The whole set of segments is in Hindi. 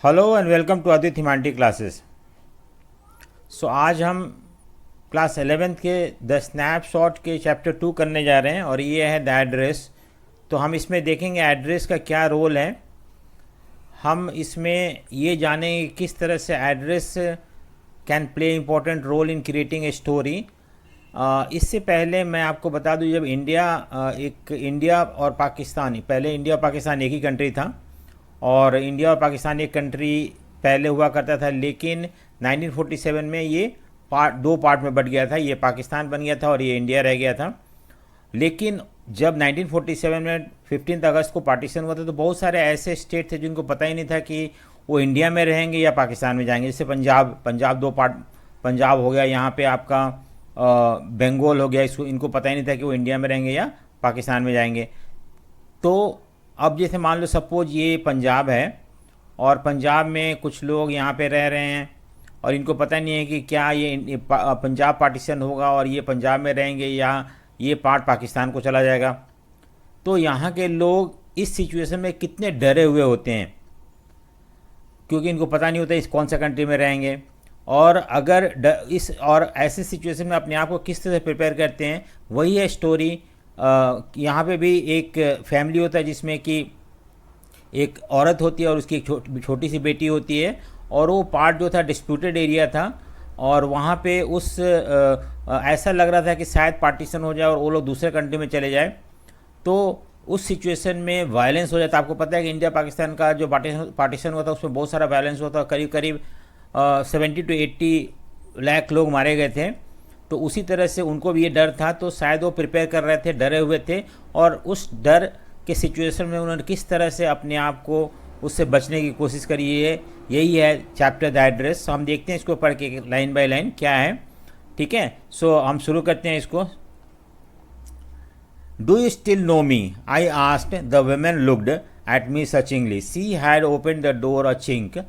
Hello and welcome to Adit Himanti classes. सो आज हम क्लास 11th के द स्नैपशॉट के चैप्टर 2 करने जा रहे हैं और ये है द एड्रेस। तो हम इसमें देखेंगे एड्रेस का क्या रोल है। हम इसमें ये जानेंगे किस तरह से address can play important role in creating a story. इससे पहले मैं आपको बता दूं, जब इंडिया और पाकिस्तान, पहले इंडिया और पाकिस्तान एक ही कंट्री था और इंडिया और पाकिस्तान एक कंट्री पहले हुआ करता था, लेकिन 1947 में ये दो पार्ट में बट गया था। ये पाकिस्तान बन गया था और ये इंडिया रह गया था। लेकिन जब 1947 में 15 अगस्त को पार्टीशन हुआ था तो बहुत सारे ऐसे स्टेट थे जिनको पता ही नहीं था कि वो इंडिया में रहेंगे या पाकिस्तान में जाएंगे। जैसे पंजाब दो पार्ट, पंजाब हो गया, यहाँ पे आपका बंगाल हो गया। इनको पता ही नहीं था कि वो इंडिया में रहेंगे या पाकिस्तान में जाएंगे। तो अब जैसे मान लो सपोज ये पंजाब है और पंजाब में कुछ लोग यहाँ पे रह रहे हैं और इनको पता नहीं है कि क्या ये पंजाब पार्टीशन होगा और ये पंजाब में रहेंगे या ये पार्ट पाकिस्तान को चला जाएगा। तो यहाँ के लोग इस सिचुएशन में कितने डरे हुए होते हैं, क्योंकि इनको पता नहीं होता इस कौन सा कंट्री में रहेंगे। और अगर और ऐसे सिचुएशन में अपने आप को किस तरह से प्रिपेयर करते हैं, वही है स्टोरी। यहाँ पे भी एक फैमिली होता है जिसमें कि एक औरत होती है और उसकी एक छोटी सी बेटी होती है, और वो पार्ट जो था डिस्प्यूटेड एरिया था और वहाँ पे ऐसा लग रहा था कि शायद पार्टीशन हो जाए और वो लोग दूसरे कंट्री में चले जाए। तो उस सिचुएशन में वायलेंस हो जाता है। आपको पता है कि इंडिया पाकिस्तान का जो पार्टीशन हुआ था उसमें बहुत सारा वायलेंस हुआ था। करीब करीब 70 to 80 लाख लोग मारे गए थे। तो उसी तरह से उनको भी ये डर था, तो शायद वो प्रिपेयर कर रहे थे, डरे हुए थे, और उस डर के सिचुएशन में उन्होंने किस तरह से अपने आप को उससे बचने की कोशिश करी है। यही है चैप्टर द एड्रेस। हम देखते हैं इसको पढ़ के लाइन बाय लाइन क्या है, ठीक है। सो हम शुरू करते हैं इसको। Do you still know me? I asked. The women looked at me searchingly. She had opened the door a chink.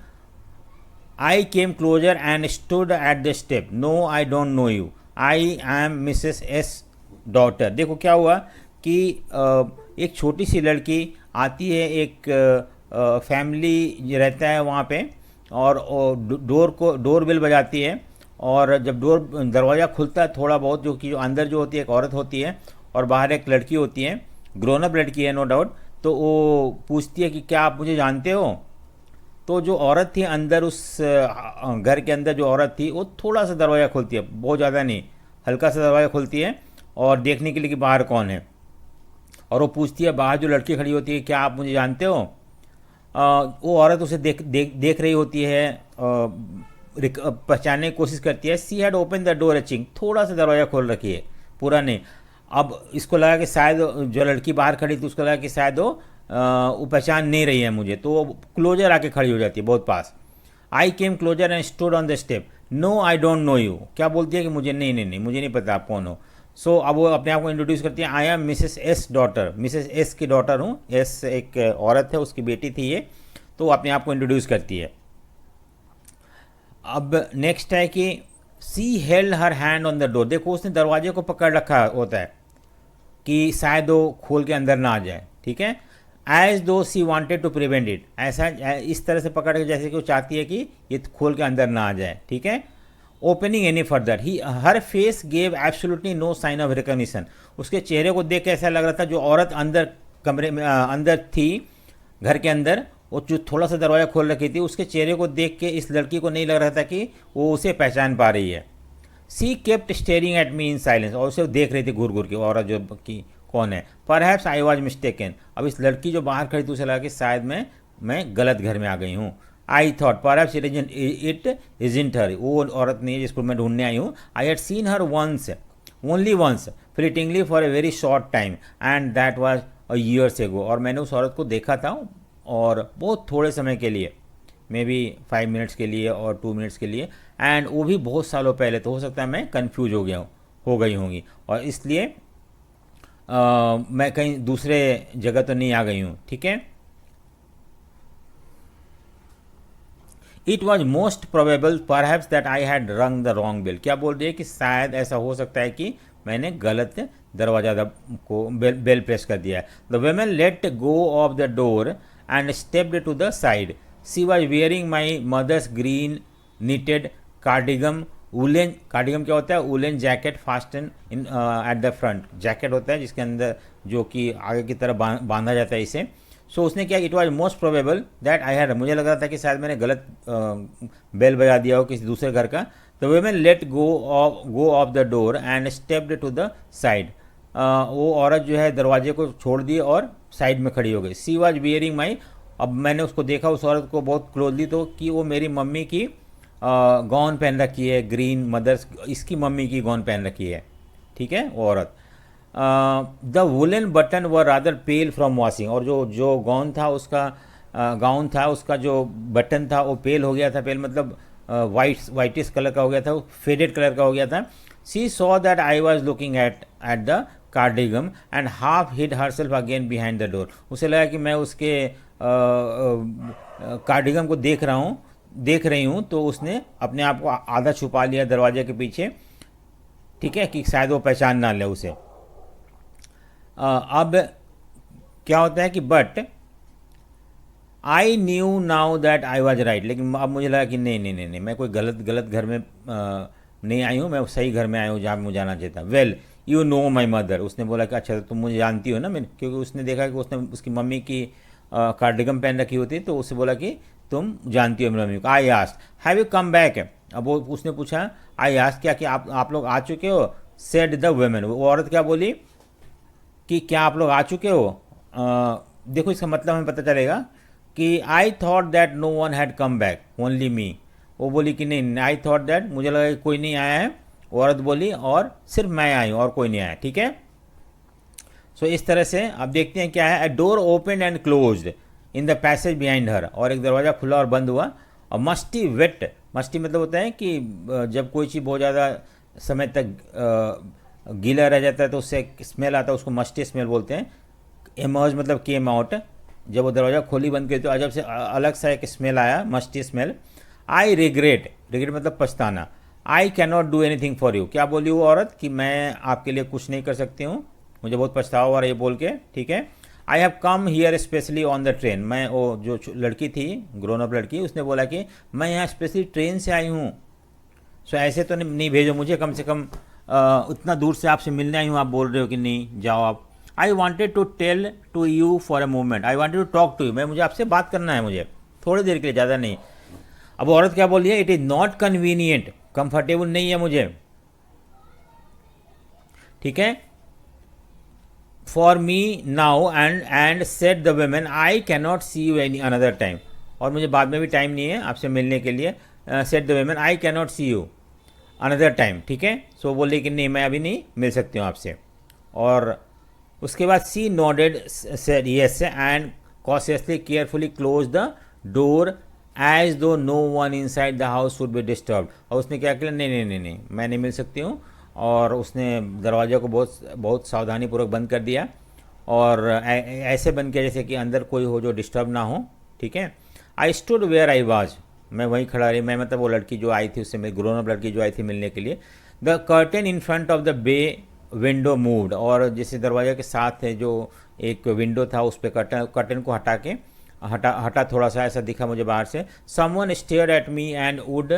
I came closer and stood at the step. No, I don't know you. I am Mrs. S. daughter. देखो क्या हुआ कि एक छोटी सी लड़की आती है, एक फैमिली रहता है वहाँ पे, और डोर बेल बजाती है। और जब दरवाज़ा खुलता है थोड़ा बहुत, जो अंदर जो होती है एक औरत होती है और बाहर एक लड़की होती है, ग्रोन अप लड़की है नो डाउट। तो वो पूछती है कि क्या आप मुझे जानते हो? तो जो औरत थी अंदर, उस घर के अंदर जो औरत थी, वो थोड़ा सा दरवाज़ा खोलती है, बहुत ज़्यादा नहीं, हल्का सा दरवाज़ा खोलती है और देखने के लिए कि बाहर कौन है। और वो पूछती है, बाहर जो लड़की खड़ी होती है, क्या आप मुझे जानते हो? वो औरत उसे देख रही होती है, पहचानने की कोशिश करती है। She had open the door chink. थोड़ा सा दरवाज़ा खोल रखी है, पूरा नहीं। अब इसको लगा कि शायद जो लड़की बाहर खड़ी थी उसको लगा कि शायद वो पहचान नहीं रही है मुझे, तो वो क्लोजर आके खड़ी हो जाती है, बहुत पास। I came closer and stood on the step. No, I don't know you. क्या बोलती है कि मुझे नहीं, मुझे नहीं पता आप कौन हो। सो अब वो अपने आप को इंट्रोड्यूस करती है। I am Mrs S daughter. Mrs S की डॉटर हूँ। एस एक औरत है, उसकी बेटी थी ये। तो वो अपने आप को इंट्रोड्यूस करती है। अब नेक्स्ट है कि she held her hand on the door. देखो उसने दरवाजे को पकड़ रखा होता है कि शायद वो खोल के अंदर ना आ जाए, ठीक है। As though she wanted to prevent it. ऐसा इस तरह से पकड़ के जैसे कि वो चाहती है कि ये खोल के अंदर ना आ जाए, ठीक है। Opening any further. Her face gave absolutely no sign of recognition. उसके चेहरे को देख के ऐसा लग रहा था, जो औरत अंदर कमरे में अंदर थी, घर के अंदर, वो जो थोड़ा सा दरवाज़ा खोल रखी थी, उसके चेहरे को देख के इस लड़की को नहीं लग रहा था कि वो उसे पहचान पा रही है। She kept staring at me in silence. और उसे देख रही थी घूर घूर के, औरत जो की कौन है। Perhaps I was mistaken. अब इस लड़की जो बाहर खड़ी थी उसे लगा कि शायद मैं गलत घर में आ गई हूँ। I thought perhaps it isn't her. वो औरत नहीं है जिसको मैं ढूंढने आई हूँ. I had seen her once, only once, flittingly for a very short time, and that was a years ago. और मैंने उस औरत को देखा था और बहुत थोड़े समय के लिए, मे बी 5 मिनट्स के लिए और 2 मिनट्स के लिए, एंड वो भी बहुत सालों पहले। तो हो सकता है मैं कन्फ्यूज हो गई होंगी और इसलिए मैं कहीं दूसरे जगह तो नहीं आ गई हूँ, ठीक है। It was most probable perhaps that I had रंग द रॉन्ग बेल. क्या बोल रही है कि शायद ऐसा हो सकता है कि मैंने गलत दरवाजा को बेल प्रेस कर दिया है. The women let go of the door and stepped to the side. She was wearing my mother's green knitted cardigan woollen, cardigan क्या होता है, woollen jacket fasten in at the front, jacket होता है जिसके अंदर जो कि आगे की तरफ बांधा जाता है इसे। सो उसने क्या, it was most probable that I had, मुझे लग रहा था कि शायद मैंने गलत बेल बजा दिया हो किसी दूसरे घर का। The women let go of the door and stepped to the side, वो औरत जो है दरवाजे को छोड़ दी और साइड में खड़ी हो गई। सी वॉज वियरिंग माई, अब मैंने उसको देखा उस औरत को बहुत क्लोजली, तो कि वो मेरी मम्मी की गाउन पहन रखी है, ग्रीन मदर्स, इसकी मम्मी की गाउन पहन रखी है, ठीक है वो औरत। द वुलन बटन व रादर पेल फ्रॉम वॉशिंग, और जो गाउन था उसका जो बटन था वो पेल हो गया था, पेल मतलब वाइटिश कलर का हो गया था, फेडेड कलर का हो गया था। She saw that I was looking at the cardigan and half hid herself again behind the door, उसे लगा कि मैं उसके कार्डिगम को देख रही हूँ, तो उसने अपने आप को आधा छुपा लिया दरवाजे के पीछे, ठीक है, कि शायद वो पहचान ना ले उसे। अब क्या होता है कि but I knew now that I was right, लेकिन अब मुझे लगा कि नहीं, मैं कोई गलत घर में नहीं आई हूँ, मैं सही घर में आई हूँ जहाँ मुझे जाना चाहिए था। Well you know my mother, उसने बोला कि अच्छा तुम मुझे जानती हो ना, मैं, क्योंकि उसने देखा कि उसने उसकी मम्मी की कार्डिगम पहन रखी होती, तो उससे बोला कि तुम जानती हो मेरी मम्मी को। I asked have you come back, अब वो उसने पूछा आई आस्क्ड क्या कि आप लोग आ चुके हो। सेड द वुमेन, वो औरत क्या बोली कि क्या आप लोग आ चुके हो। देखो इसका मतलब हमें पता चलेगा कि I thought that no one had come back only me, वो बोली कि नहीं, आई थॉट दैट, मुझे लगा कि कोई नहीं आया है, औरत बोली, और सिर्फ मैं आई हूँ और कोई नहीं आया, ठीक है। सो इस तरह से अब देखते हैं क्या है। A door open and closed in the passage behind her, और एक दरवाज़ा खुला और बंद हुआ। और मस्टी वेट, मस्टी मतलब होता है कि जब कोई चीज़ बहुत ज़्यादा समय तक गीला रह जाता है तो उससे स्मेल आता है, उसको मस्टी स्मेल बोलते हैं। एमर्ज मतलब केम आउट, जब वो दरवाज़ा खोली बंद की तो अजब से अलग सा एक स्मेल आया, musty smell. I regret, regret मतलब पछताना। I can not do anything for you, क्या बोली वो औरत कि मैं आपके लिए कुछ नहीं कर सकती हूँ, मुझे बहुत पछतावा हो रहा है ये बोल के, ठीक है। I have come here specially on the train, मैं, वो जो लड़की थी ग्रोन अप लड़की, उसने बोला कि मैं यहाँ स्पेशली ट्रेन से आई हूँ, सो ऐसे तो नहीं भेजो मुझे, कम से कम उतना दूर से आपसे मिलने आई हूँ, आप बोल रहे हो कि नहीं जाओ आप। I wanted to tell to you for a moment, I wanted to talk to you, मुझे आपसे बात करना है, मुझे थोड़ी देर के लिए, ज़्यादा नहीं। अब औरत क्या बोल रही है, it is not convenient, comfortable नहीं है मुझे, ठीक है, for me now and said the woman I can not see you any another time, और मुझे बाद में भी टाइम नहीं है आपसे मिलने के लिए। Said the woman I can not see you another time, ठीक है। सो बोले कि नहीं, मैं अभी नहीं मिल सकती हूँ आपसे। और उसके बाद she nodded said yes and cautiously carefully close the door as though no one inside the house would be disturb, और उसने क्या किया, नहीं, मैं नहीं मिल सकती हूँ, और उसने दरवाजे को बहुत सावधानीपूर्वक बंद कर दिया, और ऐसे बंद किया जैसे कि अंदर कोई हो जो डिस्टर्ब ना हो, ठीक है। I stood where I was, मैं वहीं खड़ा रही, मैं मतलब वो लड़की जो आई थी उससे, मेरी ग्रोन अप लड़की जो आई थी मिलने के लिए। The curtain in front of the bay window moved, और जैसे दरवाजे के साथ है जो एक विंडो था उस पर कर्टन को हटा थोड़ा सा, ऐसा दिखा मुझे बाहर से। Someone stared at me and would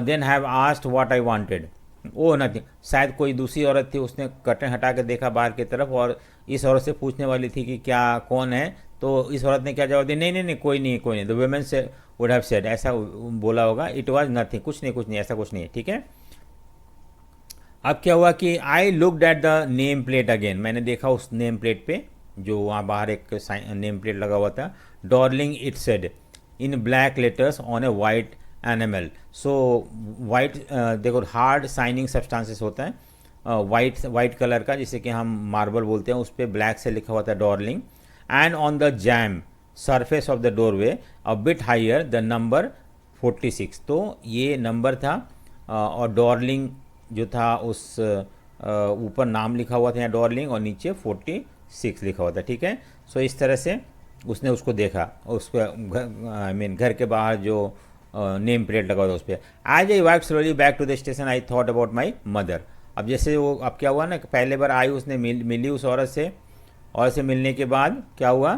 then have asked what I wanted, वो नथिंग, शायद कोई दूसरी औरत थी, उसने कर्टन हटा के देखा बाहर की तरफ और इस औरत से पूछने वाली थी कि क्या कौन है, तो इस औरत ने क्या जवाब दिया, नहीं, कोई नहीं। द वुमेन से वुड हैव सेड, ऐसा बोला होगा, इट वाज नथिंग, कुछ नहीं, ऐसा कुछ नहीं है, ठीक है। अब क्या हुआ कि I looked at the name plate again, मैंने देखा उस नेम प्लेट पे, जो वहाँ बाहर एक नेम प्लेट लगा हुआ था। Darling it said in black letters on A white animal, so white, देखो हार्ड शाइनिंग सब्सटेंसेस होता है वाइट कलर का, जिसे कि हम मार्बल बोलते हैं, उस पर ब्लैक से लिखा हुआ था Darling. And on the jam surface of the doorway a bit higher the number 46, तो ये नंबर था, और डॉर्लिंग जो था उस ऊपर नाम लिखा हुआ था यहाँ डॉर्लिंग, और नीचे 46 लिखा हुआ था, ठीक है। सो इस तरह से उसने उसको देखा, उसको आई मीन घर के बाहर जो नेम प्लेट लगा हुआ था उस पर। As I walk slowly back to the station I thought about my mother, अब जैसे वो, अब क्या हुआ ना, पहले बार आई उसने मिली उस औरत से, और से मिलने के बाद क्या हुआ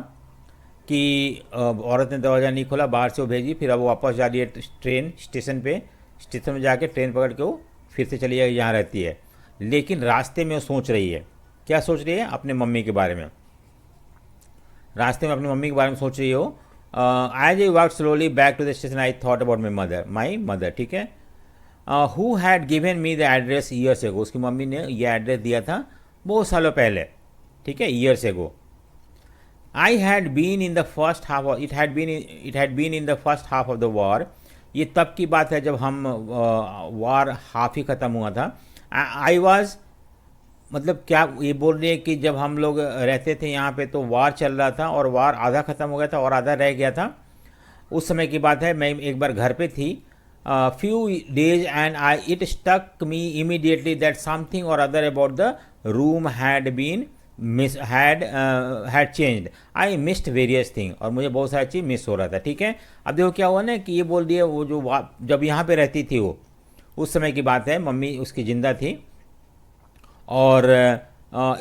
कि औरत ने दरवाज़ा नहीं खोला, बाहर से वो भेजी, फिर अब वो वापस जा रही है ट्रेन स्टेशन पे, स्टेशन में जाके ट्रेन पकड़ के वो फिर से चली जाएगी जहाँ रहती है। लेकिन रास्ते में वो सोच रही है, क्या सोच रही है? अपने मम्मी के बारे में। रास्ते में अपनी मम्मी के बारे में सोच रही हो। As I walk slowly back to the station I thought about my mother, ठीक है। Who had given me the address years ago, उसकी मम्मी ने ये एड्रेस दिया था बहुत सालों पहले, ठीक है, years ago. I had been in the first half, it had been in the first half of the war. ये तब की बात है जब हम वॉर हाफ ही ख़त्म हुआ था। आई वॉज, मतलब क्या ये बोल रही है कि जब हम लोग रहते थे यहाँ पे तो वार चल रहा था और वार आधा ख़त्म हो गया था और आधा रह गया था। उस समय की बात है, मैं एक बार घर पे थी, few days, and it stuck me immediately that something or other about the room had been had changed. I missed various thing, और मुझे बहुत सारी चीज़ मिस हो रहा था, ठीक है। अब देखो क्या हुआ ना कि ये बोल दिया, वो जो जब यहाँ पे रहती थी वो, उस समय की बात है, मम्मी उसकी ज़िंदा थी, और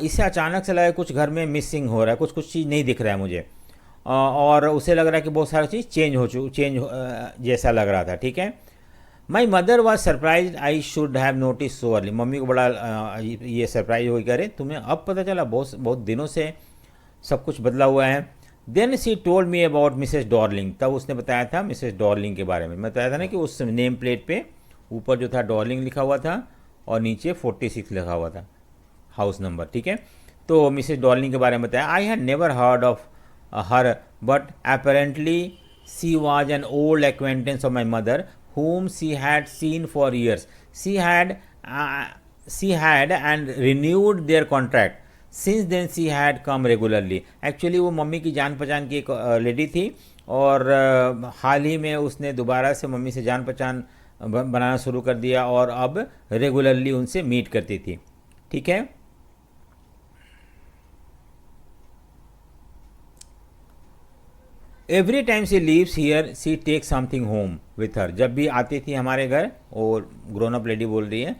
इससे अचानक से लगा कुछ घर में मिसिंग हो रहा है, कुछ चीज़ नहीं दिख रहा है मुझे, और उसे लग रहा है कि बहुत सारी चीज़ चेंज जैसा लग रहा था, ठीक है। My mother was surprise I should have notice so early, mummy को बड़ा ये सरप्राइज हो गया, अरे तुम्हें अब पता चला, बहुत दिनों से सब कुछ बदला हुआ है। Then she told me about Mrs Darling, तब उसने बताया था मिसेस डॉर्लिंग के बारे में। मैं बताया था ना कि उस नेम प्लेट पे ऊपर जो था डॉर्लिंग लिखा हुआ था और नीचे 46 लिखा हुआ था हाउस नंबर, ठीक है। तो मिसेस डॉर्लिंग के बारे में बताया। I had never heard of her but apparently she was an old acquaintance of my mother whom she had seen for years. She had and renewed their contract. Since then she had come regularly. Actually वो मम्मी की जान पहचान की एक लेडी थी, और हाल ही में उसने दोबारा से मम्मी से जान पहचान बनाना शुरू कर दिया और अब रेगुलरली उनसे मीट करती थी, ठीक है। Every time she leaves here she take something home with her, जब भी आती थी हमारे घर, और ग्रोन अप लेडी बोल रही है,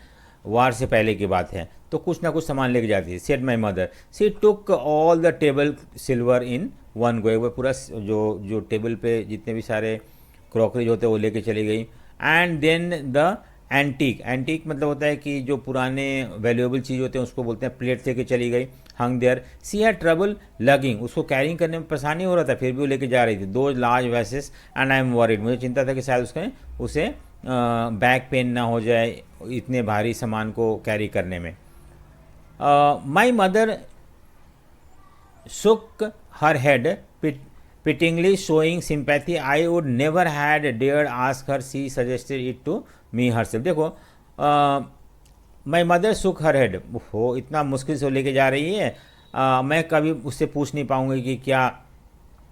वार से पहले की बात है, तो कुछ ना कुछ सामान लेके जाती थी। Said my mother she took all the table silver in one go, वो पूरा जो टेबल पे जितने भी सारे क्रॉकरीज होते हैं वो लेके चली गई। एंड देन द एंटीक मतलब होता है कि जो पुराने वैल्यूएबल चीज़ होते हैं उसको बोलते हैं, प्लेट लेके चली गई। Hung there she had trouble lugging, उसको कैरिंग करने में परेशानी हो रहा था, फिर भी वो लेके जा रही थी। Two large vases and I am worried, मुझे चिंता था कि शायद उसे बैक पेन ना हो जाए इतने भारी सामान को कैरी करने में। My mother shook her head pityingly showing sympathy. I would never had dared ask her. She suggested it to me herself. देखो my mother shook her head, हो इतना मुश्किल से लेके जा रही है, मैं कभी उससे पूछ नहीं पाऊंगी कि क्या।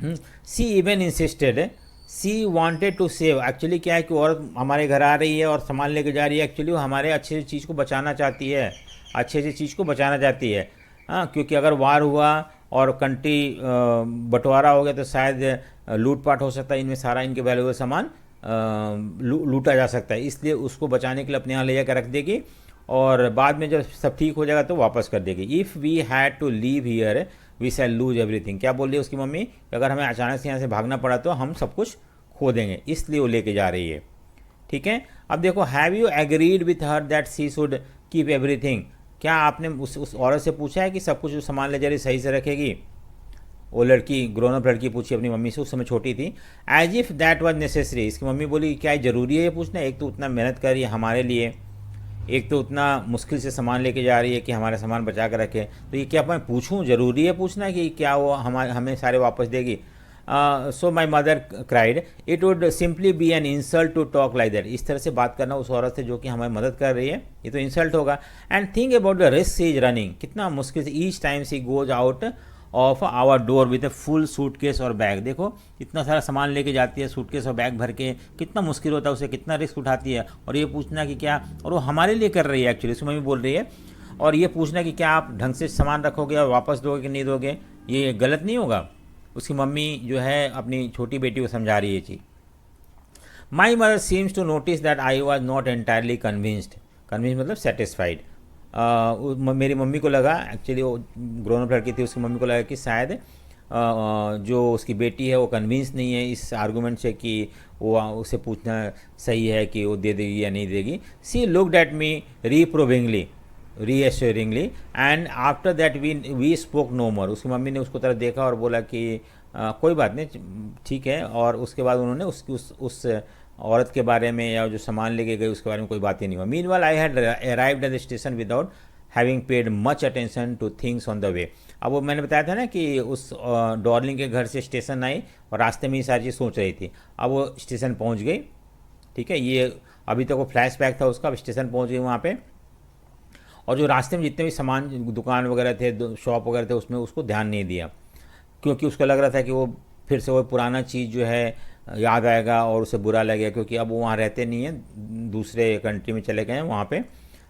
She even insisted, she wanted to save, actually क्या है कि औरत हमारे घर आ रही है और सामान लेके जा रही है, एक्चुअली वो हमारे अच्छे चीज़ को बचाना चाहती है, अच्छे से चीज़ को बचाना चाहती है। हाँ, क्योंकि अगर वार हुआ और कंट्री बंटवारा हो गया तो शायद लूटपाट हो सकता है, इनमें सारा इनके वैल्यूएबल सामान लूटा जा सकता है, इसलिए उसको बचाने के लिए अपने यहाँ ले जाकर रख देगी और बाद में जब सब ठीक हो जाएगा तो वापस कर देगी। If we had to leave here we shall lose everything, क्या बोल रही है उसकी मम्मी, अगर हमें अचानक से यहाँ से भागना पड़ा तो हम सब कुछ खो देंगे, इसलिए वो लेके जा रही है, ठीक है। अब देखो, have you agreed with her that she should keep everything, क्या आपने उस औरत से पूछा है कि सब कुछ जो सामान ले जा रही सही से रखेगी? वो लड़की, ग्रोन अप लड़की पूछी अपनी मम्मी से, उस समय छोटी थी। As if that was necessary, इसकी मम्मी बोली क्या ज़रूरी है ये पूछना, एक तो उतना मेहनत कर रही है हमारे लिए, एक तो उतना मुश्किल से सामान लेके जा रही है कि हमारा सामान बचा कर रखे, तो ये क्या मैं पूछूं, ज़रूरी है पूछना कि क्या वो हमें सारे वापस देगी? So my mother cried it would simply be an insult to talk like that, इस तरह से बात करना उस औरत से जो कि हमारी मदद कर रही है, ये तो इंसल्ट होगा। And think about the risk she is running, कितना मुश्किल से each time she goes out of our door with a full suitcase और बैग, देखो इतना सारा सामान लेके जाती है सूटकेस और बैग भर के, कितना मुश्किल होता है उसे, कितना रिस्क उठाती है, और ये पूछना कि क्या, और वो हमारे लिए कर रही है एक्चुअली, उसमें भी बोल रही है, और ये पूछना कि क्या आप ढंग से सामान रखोगे और वापस दोगे कि नहीं दोगे, ये गलत नहीं होगा? उसकी मम्मी जो है अपनी छोटी बेटी को समझा रही है चीज़। My mother seems to notice that I was not entirely convinced, convince मतलब सेटिस्फाइड। मेरी मम्मी को लगा, एक्चुअली वो ग्रोन अप लड़की थी, उसकी मम्मी को लगा कि शायद जो उसकी बेटी है वो कन्विंस नहीं है इस आर्गूमेंट से कि वो उसे पूछना सही है कि वो दे देगी या नहीं देगी. She looked at me reprovingly reassuringly and after that we spoke no more. उसकी मम्मी ने उसको तरफ देखा और बोला कि कोई बात नहीं, ठीक है. और उसके बाद उन्होंने उस औरत के बारे में या जो सामान लेके गई उसके बारे में कोई बात ही नहीं हुआ. Meanwhile I had arrived at the station without having paid much attention two things on the way. अब वो मैंने बताया था ना कि उस डॉर्लिंग के घर से स्टेशन आई और रास्ते में ही सारी चीज़ सोच रही थी. अब वो स्टेशन पहुंच गई, ठीक है. ये अभी तक वो फ्लैशबैक था उसका. अब स्टेशन पहुंच गई वहाँ पे, और जो रास्ते में जितने भी सामान दुकान वगैरह थे, शॉप वगैरह थे, उसमें उसको ध्यान नहीं दिया, क्योंकि उसको लग रहा था कि वो फिर से वो पुराना चीज़ जो है याद आएगा और उसे बुरा लगेगा, क्योंकि अब वो वहाँ रहते नहीं हैं, दूसरे कंट्री में चले गए हैं वहाँ पे,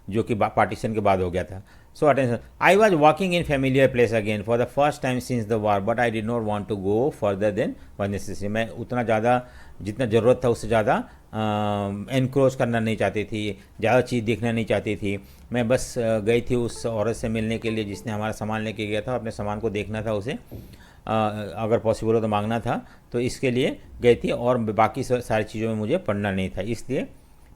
जो कि पार्टीशन के बाद हो गया था. So attention, I was walking in familiar place again for the first time since the war, but I did not want to go further than one necessary. मैं उतना ज़्यादा जितना ज़रूरत था उससे ज़्यादा एनक्रोच करना नहीं चाहती थी, ज़्यादा चीज़ देखना नहीं चाहती थी. मैं बस गई थी उस औरत से मिलने के लिए जिसने हमारा सामान लेके गया था. अपने सामान को देखना था उसे, अगर पॉसिबल हो तो मांगना था, तो इसके लिए गई थी. और बाकी सारी चीज़ों में मुझे पढ़ना नहीं था, इसलिए,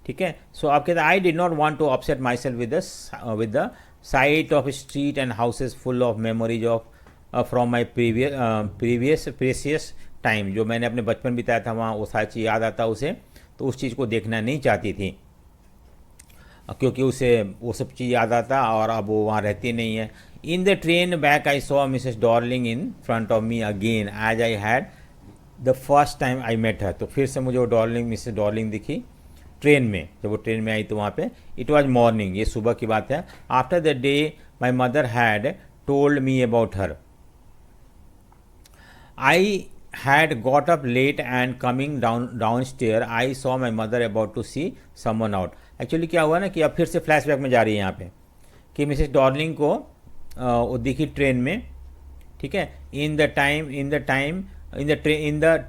ठीक है. सो आप कहते हैं I did not want to upset myself with the sight of street and houses full of memories of from my previous precious time. जो मैंने अपने बचपन बिताया था वहाँ, वो सारी चीज़ याद आता उसे, तो उस चीज़ को देखना नहीं चाहती थी, क्योंकि उसे वो सब चीज़ याद आता और अब वो वहाँ रहती नहीं है. In the train back I saw Mrs Darling in front of me again as I had the first time I met her. तो फिर से मुझे वो मिसेस डॉर्लिंग दिखी ट्रेन में. जब वो ट्रेन में आई तो वहाँ पे इट वॉज मॉर्निंग, ये सुबह की बात है. After the day my mother had told me about her, I had got up late and coming downstairs I saw my mother about to see someone out. Actually क्या हुआ ना कि अब फिर से फ्लैशबैक में जा रही है यहाँ पे कि मिसेस डॉर्लिंग को वो दिखी ट्रेन में, ठीक है. In the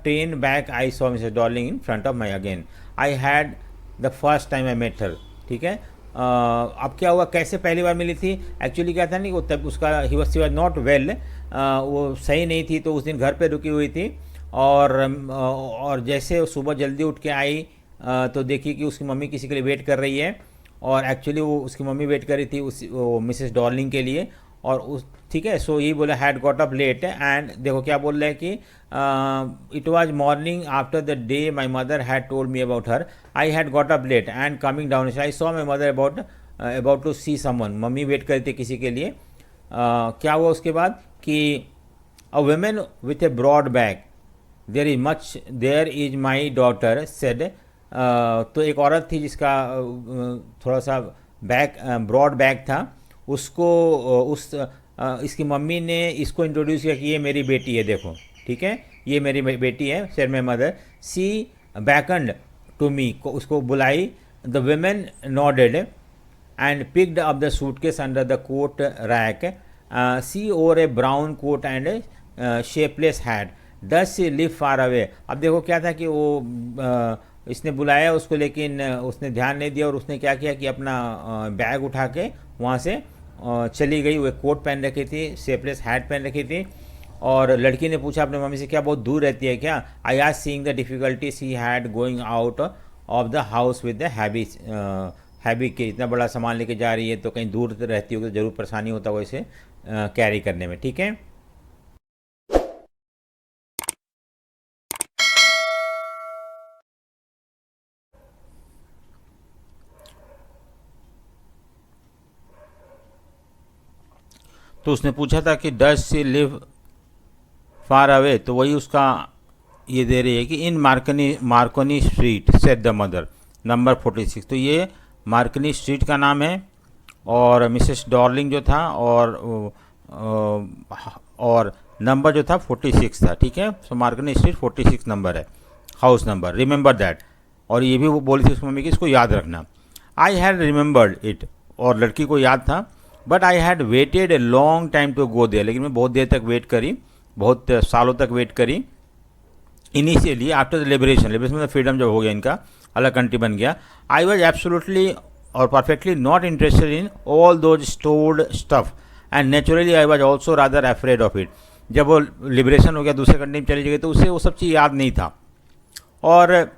train back I saw Mrs Darling in front of my again I had the first time I met her, ठीक है. अब क्या हुआ, कैसे पहली बार मिली थी. एक्चुअली क्या था नहीं, वो तब उसका ही वॉज नॉट वेल, वो सही नहीं थी, तो उस दिन घर पे रुकी हुई थी. और जैसे सुबह जल्दी उठ के आई तो देखी कि उसकी मम्मी किसी के लिए वेट कर रही है. और एक्चुअली वो उसकी मम्मी वेट कर रही थी वो मिसेस डॉर्लिंग के लिए. और उस, ठीक है. सो ये बोला had got up late and देखो क्या बोल रहे हैं कि it was morning after the day my mother had told me about her I had got up late and coming down I saw my mother about to see someone. मम्मी वेट कर रही थी किसी के लिए. क्या हुआ उसके बाद कि a women with a broad bag there is my daughter said. तो एक औरत थी जिसका थोड़ा सा ब्रॉड बैग था. उसको इसकी मम्मी ने इसको इंट्रोड्यूस किया कि ये मेरी बेटी है, देखो, ठीक है, ये मेरी बेटी है. Said my mother. She beckoned to me, उसको बुलाई. The women nodded and picked up the suitcase under the coat rack. She over a brown coat and shapeless hat. Does she live far away. अब देखो क्या था कि वो इसने बुलाया उसको, लेकिन उसने ध्यान नहीं दिया और उसने क्या किया कि अपना बैग उठा के वहाँ से चली गई. वो एक कोट पहन रखी थी, शेपलेस हैट पहन रखी थी. और लड़की ने पूछा अपनी मम्मी से, क्या बहुत दूर रहती है क्या. I asked seeing the difficulty she had going out of the house with the heavy के. इतना बड़ा सामान लेके जा रही है तो कहीं दूर रहती होगी तो ज़रूर परेशानी होता है इसे कैरी करने में, ठीक है. तो उसने पूछा था कि does she live far away, तो वही उसका ये दे रही है कि in Marconi Street said the mother number 46. तो ये मार्कोनी स्ट्रीट का नाम है और मिसेस डॉर्लिंग जो था और नंबर जो था 46 था, ठीक है. सो मार्कोनी स्ट्रीट 46 नंबर है, हाउस नंबर, रिमेंबर दैट. और ये भी वो बोली थी उसकी मम्मी की इसको याद रखना. आई हैड रिमेंबर्ड इट, और लड़की को याद था. But I had waited a long time to go there, लेकिन मैं बहुत देर तक वेट करी, बहुत सालों तक वेट करी. इनिशियली आफ्टर द लिबरेशन मतलब फ्रीडम जब हो गया, इनका अलग कंट्री बन गया. आई वॉज एब्सोल्युटली और perfectly not interested in all those stored stuff and naturally I was also rather afraid of it. जब वो लिबरेशन हो गया, दूसरे कंट्री में चली गई, तो उसे वो सब चीज़ याद नहीं था और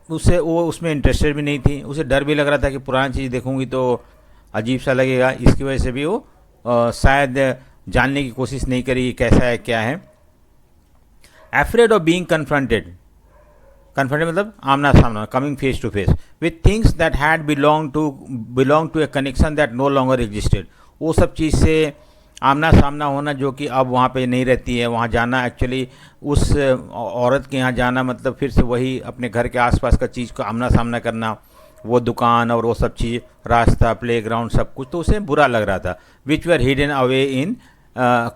उसे वो उसमें इंटरेस्टेड भी नहीं थी। उसे डर भी लग रहा था कि पुरानी चीज़ देखूंगी तो अजीब सा लगेगा। इसकी वजह से भी वो शायद जानने की कोशिश नहीं करी कैसा है क्या है। Afraid of being confronted, confronted मतलब आमना सामना, coming face to face with things that had belong to a connection that no longer existed. वो सब चीज़ से आमना सामना होना जो कि अब वहाँ पे नहीं रहती है। वहाँ जाना एक्चुअली उस औरत के यहाँ जाना मतलब फिर से वही अपने घर के आसपास का चीज़ को आमना सामना करना, वो दुकान और वो सब चीज़, रास्ता, प्लेग्राउंड, सब कुछ, तो उसे बुरा लग रहा था। Which were hidden away in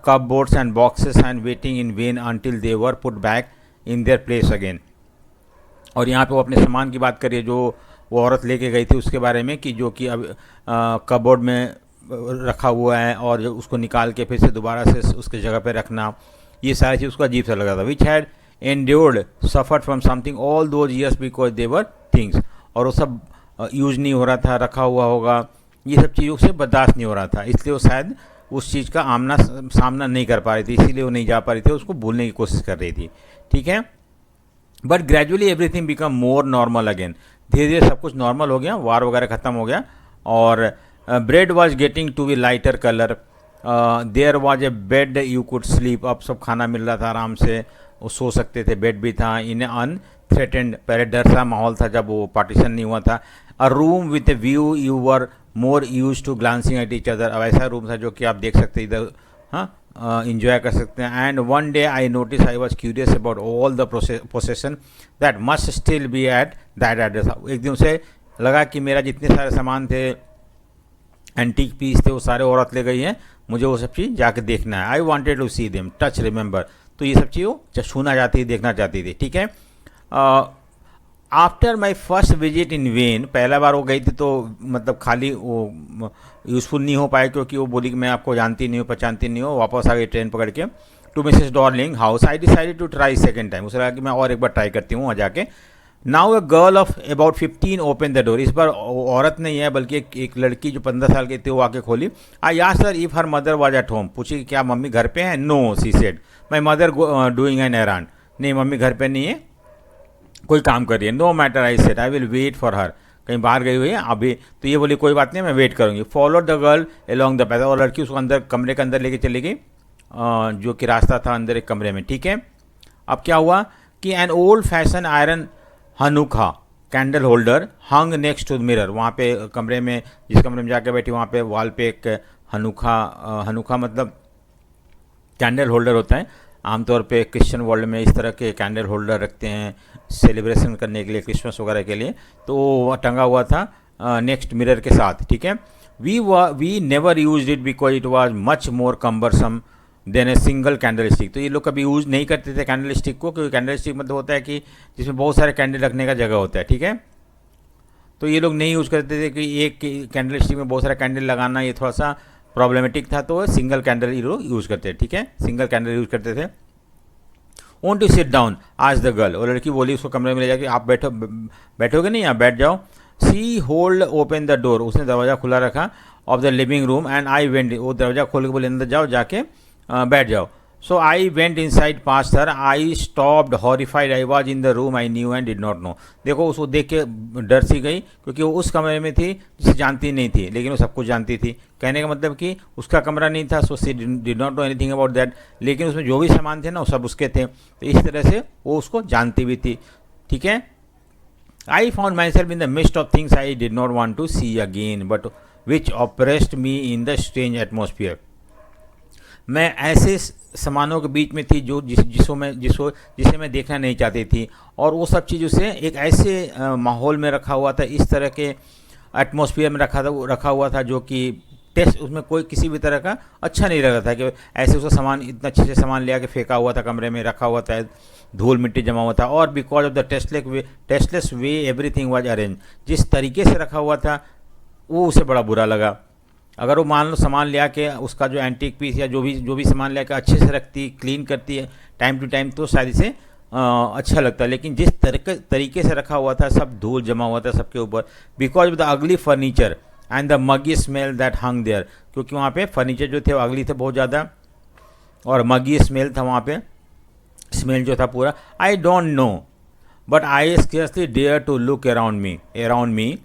cupboards and boxes and waiting in vain until they were put back in their place again. और यहाँ पे वो अपने सामान की बात करिए जो वो औरत लेके गई थी उसके बारे में, कि जो कि अब कपबोर्ड में रखा हुआ है और जो उसको निकाल के फिर से दोबारा से उसके जगह पे रखना, ये सारी चीज़ उसको अजीब सा लगा था। Which had endured suffered from something all those years because they were things, और वो सब यूज नहीं हो रहा था, रखा हुआ होगा, ये सब चीज़ों से बर्दाश्त नहीं हो रहा था, इसलिए वो शायद उस चीज़ का आमना सामना नहीं कर पा रही थी, इसीलिए वो नहीं जा पा रही थी, उसको भूलने की कोशिश कर रही थी। ठीक है, but gradually everything become more normal again. धीरे धीरे सब कुछ नॉर्मल हो गया, वार वगैरह ख़त्म हो गया और bread was getting to be lighter colour, there was a bed you could sleep, अब सब खाना मिल रहा था, आराम से वो सो सकते थे, बेड भी था। इन अनथ्रेटेंड, पहले डर सा माहौल था जब वो पार्टीशन नहीं हुआ था। A room with a view you were more use to glancing at each other, अब ऐसा रूम था जो कि आप देख सकते इधर, हाँ, इंजॉय कर सकते हैं। And one day I notice I was curious about all the possession that must still be at that address. एक दिन उसे लगा कि मेरा जितने सारे सामान थे, एंटीक पीस थे, वो सारे औरत ले गई हैं, मुझे वो सब चीज़ जाके देखना है। I wanted to see them, touch, remember, तो ये सब चीज़ वो छूना चाहती थी, देखना चाहती थी। ठीक है, after my first visit in when, पहला बार वो गई थी तो मतलब खाली वो यूज़फुल नहीं हो पाया क्योंकि वो बोली कि मैं आपको जानती नहीं हूँ, पहचानती नहीं हूँ, वापस आ गई ट्रेन पकड़ के to Mrs Darling house. I decided to try second time, उसे लगा कि मैं और एक बार ट्राई करती हूँ वहाँ जाके। Now a girl of about 15 open the door, इस बार औरत नहीं है बल्कि एक लड़की जो 15 साल की थी वो आके खोली। I asked her if her mother was at home, पूछी कि क्या मम्मी घर पे है। No she said my mother doing an errand, नहीं मम्मी घर पे नहीं है, कोई काम कर रही है। No matter I said I will wait for her, कहीं बाहर गई हुई है अभी, तो ये बोली कोई बात नहीं मैं वेट करूँगी। Followed the girl along the path, और लड़की उसको अंदर कमरे के अंदर लेके चली गई, जो कि रास्ता था अंदर एक कमरे में। ठीक है, अब क्या हुआ कि an old fashion iron Hanukkah candle holder hung next to mirror, वहाँ पे कमरे में, जिस कमरे में जाके बैठी वहाँ पे वॉल पे एक हनुखा मतलब कैंडल होल्डर होता है। आमतौर पे क्रिश्चियन वर्ल्ड में इस तरह के कैंडल होल्डर रखते हैं सेलिब्रेशन करने के लिए, क्रिसमस वगैरह के लिए, तो वो टंगा हुआ था नेक्स्ट मिरर के साथ। ठीक है, we never use it because it was much more cumbersome than a single candle stick. तो ये लोग कभी यूज़ नहीं करते थे कैंडल स्टिक को, क्योंकि कैंडल स्टिक मतलब होता है कि जिसमें बहुत सारे कैंडल रखने का जगह होता है। ठीक है, तो ये लोग नहीं यूज़ करते थे कि एक कैंडल स्टिक में बहुत सारा कैंडल लगाना, ये थोड़ा सा प्रॉब्लमेटिक था, तो सिंगल कैंडल ये लोग यूज़ करते थे। ठीक है, सिंगल कैंडल यूज़ करते थे। वॉन्ट टू सिट डाउन आज द गर्ल, और लड़की बोली उसको कमरे में ले जाके आप बैठोगे नहीं, आप बैठ जाओ। सी होल्ड ओपन द डोर, उसने दरवाज़ा खुला रखा of the living room and I went, वो दरवाज़ा खोल के बोले अंदर जाओ, जाके बैठ जाओ। So I went inside past her, I stopped horrified, I was in the room I knew and did not know. देखो उसको देख के डर सी गई क्योंकि वो उस कमरे में थी जिसे जानती नहीं थी, लेकिन वो सब कुछ जानती थी। कहने का मतलब कि उसका कमरा नहीं था, so she did not know anything about that, लेकिन उसमें जो भी सामान थे ना वो सब उसके थे, तो इस तरह से वो उसको जानती भी थी। ठीक है, I found myself in the mist of things I did not want to see again but which oppressed me in the strange atmosphere. मैं ऐसे सामानों के बीच में थी जो जिसे मैं देखना नहीं चाहती थी, और वो सब चीज़ों से एक ऐसे माहौल में रखा हुआ था, इस तरह के एटमॉस्फेयर में रखा हुआ था जो कि टेस्ट उसमें कोई किसी भी तरह का अच्छा नहीं लग रहा था, कि ऐसे उसका सामान इतना अच्छे से सामान ले आके फेंका हुआ था, कमरे में रखा हुआ था, धूल मिट्टी जमा हुआ था, और because of the tasteless way everything was arrange, जिस तरीके से रखा हुआ था वो उसे बड़ा बुरा लगा। अगर वो मान लो सामान ले आके उसका जो एंटीक पीस या जो भी सामान ले आके अच्छे से रखती, क्लीन करती है टाइम टू टाइम, तो शायद इसे अच्छा लगता है, लेकिन जिस तरीके से रखा हुआ था, सब धूल जमा हुआ था सबके ऊपर, because of the ugly furniture and the muggy smell that hung there, क्योंकि वहाँ पे फर्नीचर जो थे वो अगली थे बहुत ज़्यादा, और मगी स्मेल था वहाँ पे, स्मेल जो था पूरा। I don't know but I scarcely dare to look around me.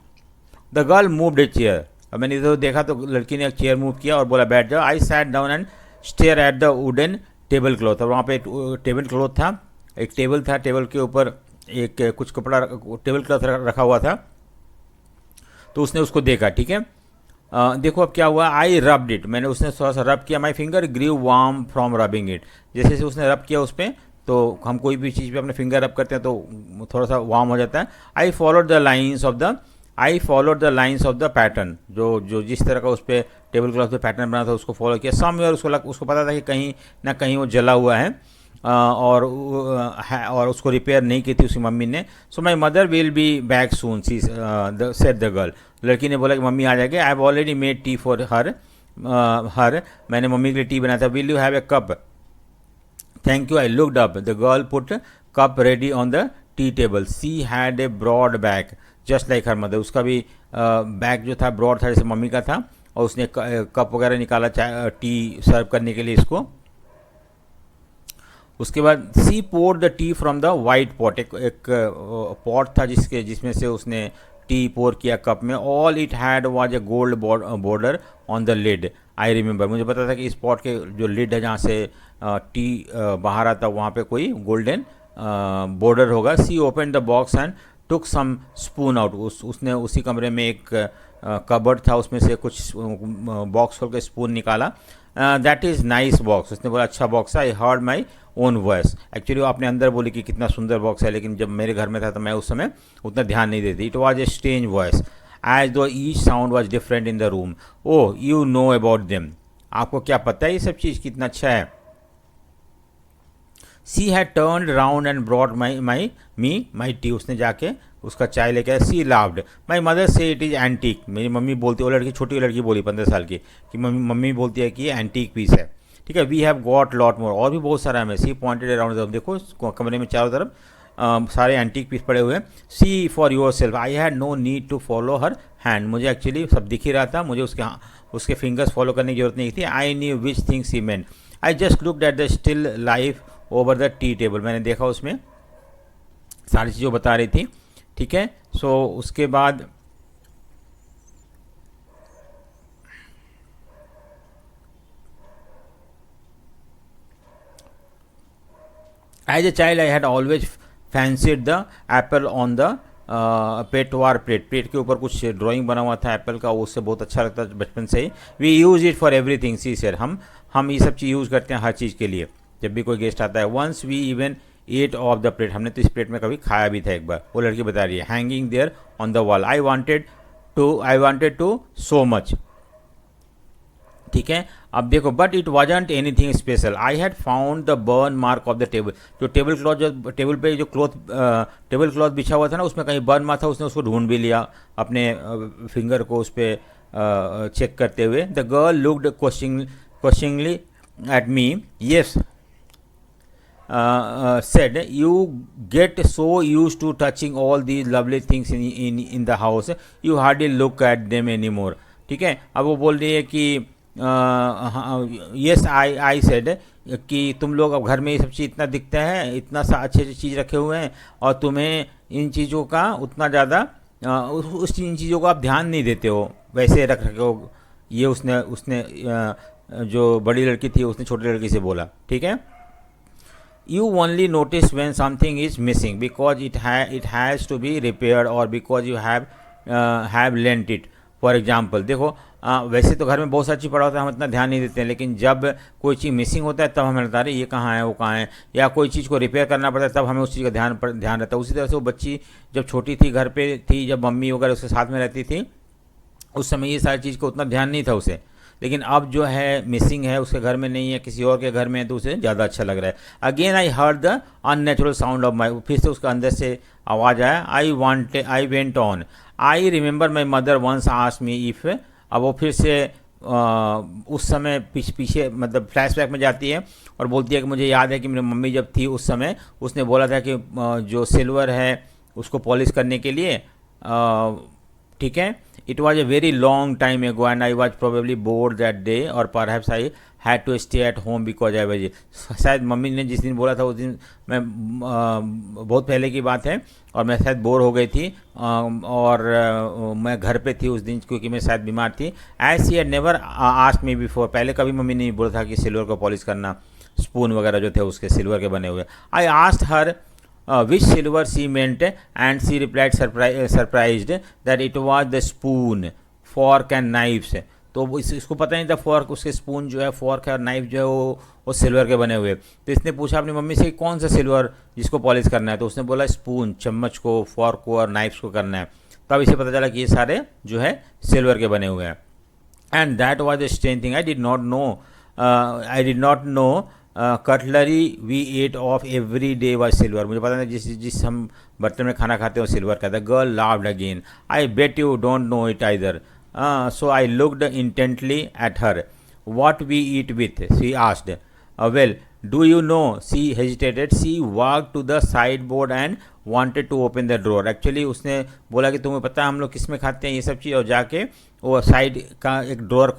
The girl moved a chair. अब मैंने इधर देखा तो लड़की ने एक चेयर मूव किया और बोला बैठ जाओ। I sat down and stare at the wooden table cloth. और वहाँ पे एक टेबल क्लॉथ था, एक टेबल था, टेबल के ऊपर एक कुछ कपड़ा टेबल क्लॉथ रखा हुआ था, तो उसने उसको देखा। ठीक है, देखो अब क्या हुआ। आई रब्ड इट, मैंने उसने थोड़ा सा रब किया। My finger grew warm from rubbing it. जैसे जैसे उसने रब किया उस पर, तो हम कोई भी चीज़ पे अपने फिंगर रब करते हैं तो थोड़ा सा वार्म हो जाता है। I followed the lines of the pattern, जो जिस तरह का उस पर टेबल क्लॉथ पे पैटर्न बना था उसको फॉलो किया। समवेयर उसको पता था कि कहीं ना कहीं वो जला हुआ है, और उसको रिपेयर नहीं की थी उसकी मम्मी ने। So my mother will be back soon she said the girl. लड़की ने बोला कि मम्मी आ जाएगी। I have already made tea for her, मैंने मम्मी के लिए टी बनाया था। Will you have a cup? Thank you. I looked up, the girl put cup ready on the tea table. She had a broad back just like her mother. उसका भी बैक जो था ब्रॉड था जैसे मम्मी का था, और उसने कप वगैरह निकाला टी सर्व करने के लिए इसको। उसके बाद she poured the tea from the white pot. एक पॉट था जिसमें से उसने टी पोर किया कप में। All it had was a gold border on the lid. I remember, मुझे पता था कि इस पॉट के जो लिड है जहाँ से टी बाहर आता वहाँ पे कोई गोल्डन बॉर्डर होगा। She open the box and took some spoon out. उसने उसी कमरे में एक कबर्ड था, उसमें से कुछ बॉक्स खोल के स्पून निकाला। That is nice box. उसने बोला अच्छा बॉक्स है। I heard my own voice. Actually वो अपने अंदर बोली कि कितना सुंदर बॉक्स है, लेकिन जब मेरे घर में था तो मैं उस समय उतना ध्यान नहीं देती। It was a strange voice as though each sound was different in the room. Oh you know about them, आपको क्या पता है ये सब चीज़ कितना अच्छा है। She had turned round and brought my tea. उसने जाके उसका चाय लेके आया। She loved. My mother says it is antique. मेरी मम्मी बोलती, वो लड़की छोटी लड़की बोली 15 साल की, कि मम्मी बोलती है कि ये एंटीक पीस है। ठीक है, we have got lot more, और भी बहुत सारा है। सी पॉइंटेड अराउंड, देखो कमरे में चारों तरफ सारे एंटीक पीस पड़े हुए हैं। See for yourself. I had no need to follow her hand. मुझे एक्चुअली सब दिख ही रहा था, मुझे उसके फिंगर्स फॉलो करने की जरूरत नहीं थी। I knew which things he meant. I just looked at the still life over the tea table. मैंने देखा उसमें सारी चीज़ें बता रही थी। ठीक है, सो उसके बाद as a child I had always fancied the apple on the pewter plate. Plate के ऊपर कुछ ड्राइंग बना हुआ था एप्पल का, उससे बहुत अच्छा लगता है बचपन से ही। We use it for everything. She sir, हम ये सब चीज़ यूज़ करते हैं हर चीज़ के लिए जब भी कोई गेस्ट आता है। Once we even ate off the plate. हमने तो इस प्लेट में कभी खाया भी था एक बार। वो लड़की बता रही है। Hanging there on the wall. I wanted to so much. ठीक है, अब देखो, but it wasn't anything special. I had found the burn mark off the table. जो टेबल पे जो टेबल क्लॉथ बिछा हुआ था ना, उसमें कहीं बर्न मार्क था। उसने उसको ढूंढ भी लिया अपने फिंगर को उस पर चेक करते हुए। The girl looked questioningly at me. Yes said, you get so used to touching all these lovely things in the house, you hardly look at them anymore. ठीक है, अब वो बोल रही है कि यस आई सेड, कि तुम लोग अब घर में ये सब चीज़ इतना दिखता है, इतना सा अच्छे अच्छे चीज़ रखे हुए हैं, और तुम्हें इन चीज़ों का उतना ज़्यादा इन चीज़ों को आप ध्यान नहीं देते हो, वैसे रख रखे हो। ये उसने जो बड़ी लड़की थी उसने छोटी लड़की से बोला। ठीक है, you only notice when something is missing because it has to be repaired or because you have lent it. For example देखो, वैसे तो घर में बहुत सारी चीज़ पड़ा होता है, हम इतना ध्यान नहीं देते हैं, लेकिन जब कोई चीज़ मिसिंग होता है तब हमें लगता है ये कहाँ है वो कहाँ है, या कोई चीज़ को रिपेयर करना पड़ता है तब हमें उस चीज़ का ध्यान रहता है। उसी तरह से वो बच्ची जब छोटी थी, घर पे थी, जब मम्मी वगैरह उसके साथ में रहती थी, उस समय ये सारी चीज़ को उतना ध्यान नहीं था उसे। लेकिन अब जो है मिसिंग है, उसके घर में नहीं है, किसी और के घर में है, तो उसे ज़्यादा अच्छा लग रहा है। Again I heard the unnatural sound of my. फिर से उसका अंदर से आवाज़ आया। I went on. I remember my mother once asked me if. अब वो फिर से उस समय पीछे मतलब फ्लैशबैक में जाती है और बोलती है कि मुझे याद है कि मेरी मम्मी जब थी उस समय उसने बोला था कि जो सिल्वर है उसको पॉलिश करने के लिए, ठीक है, It was a very long time ago and I was probably bored that day or perhaps I had to stay at home because I was. शायद मम्मी ने जिस दिन बोला था उस दिन मैं बहुत पहले की बात है और मैं शायद बोर हो गई थी और मैं घर पे थी उस दिन क्योंकि मैं शायद बीमार थी. As she had never asked me before, पहले कभी मम्मी ने बोला था कि सिल्वर को पॉलिश करना, स्पून वगैरह जो थे उसके सिल्वर के बने हुए. I asked her which silver she meant and she replied surprised that it was the spoon, fork and knives. तो इसको पता नहीं था फॉर्क, उसके स्पून जो है, फॉर्क है और नाइफ जो है वो सिल्वर के बने हुए. तो इसने पूछा अपनी मम्मी से कौन सा सिल्वर जिसको पॉलिश करना है. तो उसने बोला स्पून, चम्मच को, फॉर्क को और नाइफ्स को करना है. तब इसे पता चला कि ये सारे जो है सिल्वर के बने हुए हैं. And that was the strange thing. I did not know cutlery we ate off every day was silver. मुझे पता नहीं जिस हम बर्तन में खाना खाते हैं वो सिल्वर का था. Girl laughed again. I bet you don't know it either. So I looked intently at her. What we eat with? She asked. Well, do you know? She hesitated. She walked to the sideboard and wanted to open the drawer. Actually उसने बोला कि तुम्हें पता है हम लोग किस में खाते हैं ये सब चीज़, और जाके वो साइड का एक ड्रॉर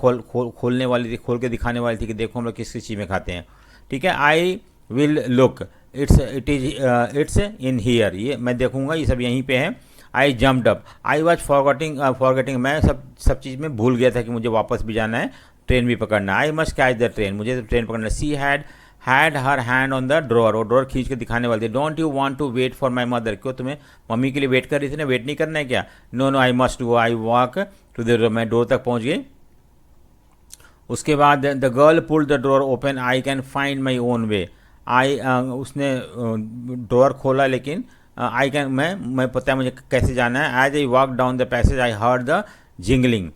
खोलने वाली थी, खोल के दिखाने वाली थी कि देखो हम लोग किस चीज़ में खाते हैं. ठीक है. I will look. It's in here. ये मैं देखूंगा, ये सब यहीं पे है. आई jumped up. I was forgetting. मैं सब चीज़ में भूल गया था कि मुझे वापस भी जाना है, ट्रेन भी पकड़ना. I must catch the train. मुझे ट्रेन पकड़ना. She had her hand on the drawer. और ड्रॉर खींच के दिखाने वाली थी. Don't you want to wait for my mother. क्यों तुम्हें मम्मी के लिए वेट कर रही थी ना, वेट नहीं करना है क्या? No I must go. I walk to the door. मैं डोर तक पहुँच गई. उसके बाद the girl pulled the door open. I can find my own way. उसने डोर खोला लेकिन आई कैन मैं पता है मुझे कैसे जाना है. As I walk down the passage I heard the jingling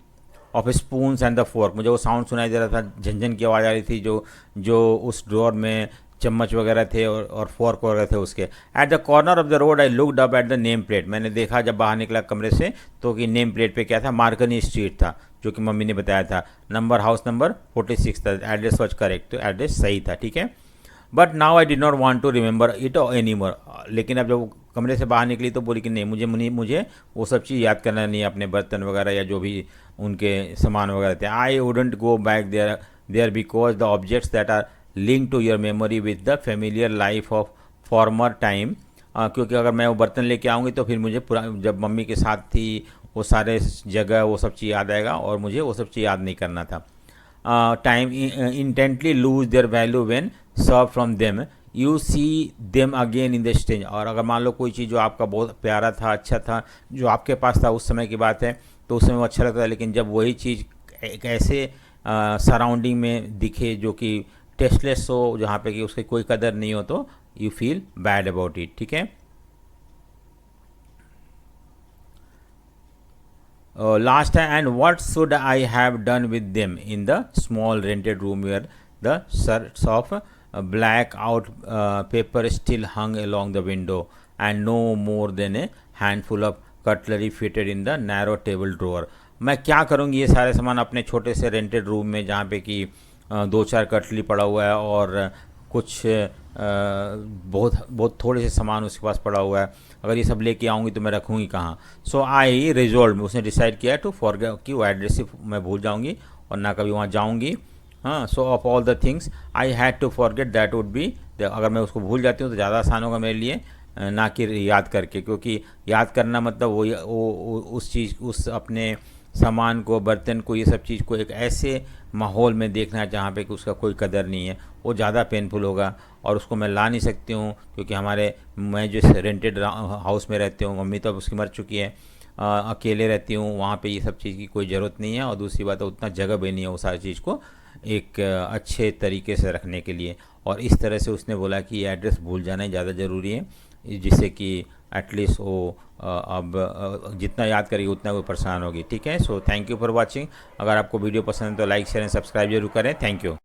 of spoons and the fork. मुझे वो साउंड सुनाई दे रहा था, झंझन की आवाज़ आ रही थी जो उस ड्रॉर में चम्मच वगैरह थे और फोर्क वगैरह थे उसके. At the corner of the road I looked up at the name plate. मैंने देखा जब बाहर निकला कमरे से तो कि नेम प्लेट पे क्या था, मार्कनी स्ट्रीट था, जो कि मम्मी ने बताया था. हाउस नंबर 46 था. Address was correct. तो एड्रेस सही था. ठीक है. But now I did not want to remember it any more. लेकिन अब जब कमरे से बाहर निकली तो बोली कि नहीं, मुझे वो सब चीज़ याद करना नहीं है, अपने बर्तन वगैरह या जो भी उनके सामान वगैरह थे. I wouldn't go back there because the objects that are link to your memory with the familiar life of former time. क्योंकि अगर मैं वो बर्तन लेके आऊँगी तो फिर मुझे जब मम्मी के साथ थी वो सारे जगह वो सब चीज़ याद आएगा और मुझे वो सब चीज़ याद नहीं करना था. Time intently lose their value when serve from them. You see them again in the strange. और अगर मान लो कोई चीज़ जो आपका बहुत प्यारा था, अच्छा था, जो आपके पास था उस समय की बात है, तो उस समय वो अच्छा लगता है. लेकिन जब वही चीज़ एक ऐसे सराउंडिंग में दिखे जो कि टेस्टलेस हो, जहाँ पे कि उसकी कोई कदर नहीं हो, तो you feel bad about it. ठीक है. Last time, and what should I have done with them in the small rented room where the shards of black out paper still hung along the window and no more than a handful of cutlery fitted in the narrow table drawer. मैं क्या करूँगी ये सारे सामान अपने छोटे से रेंटेड रूम में, जहाँ पे कि 2-4 कटलरी पड़ा हुआ है और कुछ बहुत थोड़े से सामान उसके पास पड़ा हुआ है. अगर ये सब लेके आऊँगी तो मैं रखूँगी कहाँ. सो आई रिजॉल्व. उसने डिसाइड किया टू फॉरगेट कि वो एड्रेस मैं भूल जाऊँगी और ना कभी वहाँ जाऊँगी. हाँ. So of all the things I had to forget that would be. अगर मैं उसको भूल जाती हूँ तो ज़्यादा आसान होगा मेरे लिए, ना कि याद करके. क्योंकि याद करना मतलब वो उस चीज़, उस अपने सामान को, बर्तन को, ये सब चीज़ को एक ऐसे माहौल में देखना है जहाँ पे कि उसका कोई कदर नहीं है, वो ज़्यादा पेनफुल होगा. और उसको मैं ला नहीं सकती हूँ क्योंकि मैं जो रेंटेड हाउस में रहती हूँ, मम्मी तो अब उसकी मर चुकी है, अकेले रहती हूँ, वहाँ पे ये सब चीज़ की कोई ज़रूरत नहीं है. और दूसरी बात है उतना जगह भी नहीं है वो सारी चीज़ को एक अच्छे तरीके से रखने के लिए. और इस तरह से उसने बोला कि ये एड्रेस भूल जाना ही ज़्यादा ज़रूरी है, जिससे कि एटलीस्ट वो अब जितना याद करेगी उतना वो परेशान होगी. ठीक है. So thank you for watching. अगर आपको वीडियो पसंद है तो लाइक शेयर एंड सब्सक्राइब जरूर करें. Thank you.